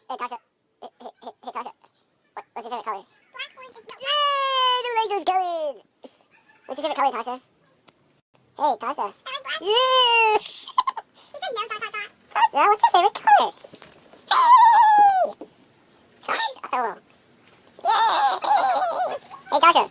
Hey, Tasha. Hey, Tasha. What's your favorite color? Black, orange, and blue. Yay! I like those colors. What's your favorite color, Tasha? Hey, Tasha. I like black. Yeah! He said no, dot, dot, dot. Tasha, what's your favorite color? Hey! Tasha. Oh. Yay! Hey, Tasha.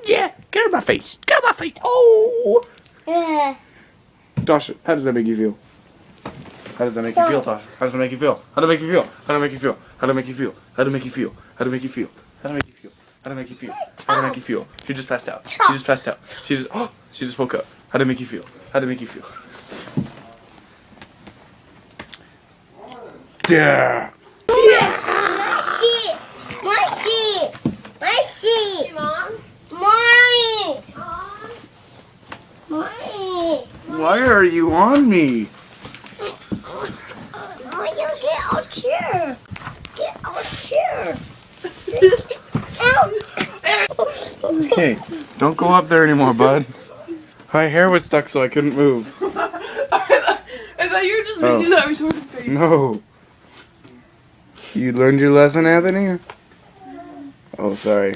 Yeah, get out of my face. Get out of my face. Oh. Tasha, how does that make you feel? How does that make you feel, Tasha? How does that make you feel? How does it make you feel? How does it make you feel? How does it make you feel? How does it make you feel? How does it make you feel? How does it make you feel? How does it make you feel? How does it make you feel? She just passed out. She just passed out. She just woke up. How did it make you feel? How did it make you feel? Yeah. Why are you on me? Oh, you get out here. Get out here. Okay, don't go up there anymore, bud. My hair was stuck, so I couldn't move. I thought you were just making that sort of face. No. You learned your lesson, Anthony? Oh, sorry.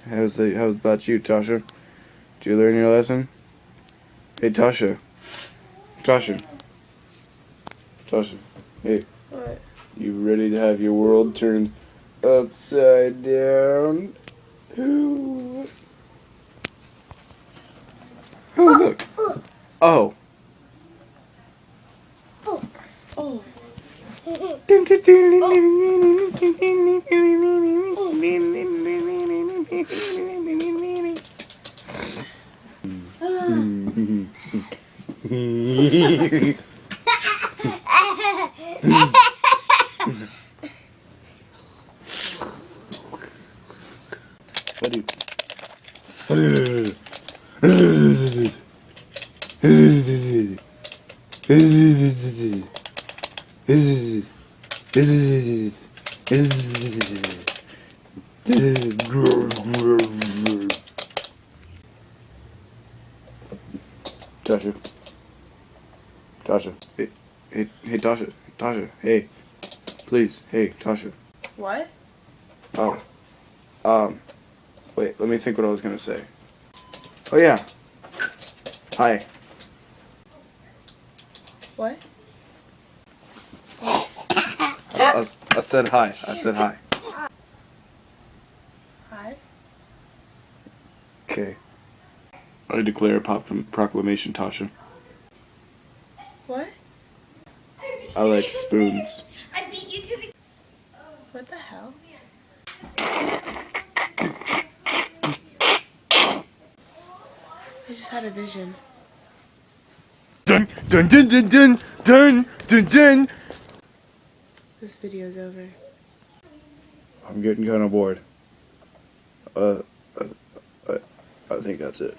How's about you, Tasha? Did you learn your lesson? Hey, Tasha. Tasha. Tasha. Hey. What? You ready to have your world turned upside down? Ooh. Oh, look. Oh. Oh. Tasha. Tasha. Hey, Tasha. Tasha. Hey. Please. Hey, Tasha. What? Wait, let me think what I was gonna say. Oh yeah. Hi. What? I said hi. I said hi. Hi? Okay. I declare a proclamation, Tasha. What? I like spoons. I beat you to the... What the hell? I just had a vision. Dun dun dun dun dun dun dun dun. This video's over. I'm getting kind of bored. I think that's it.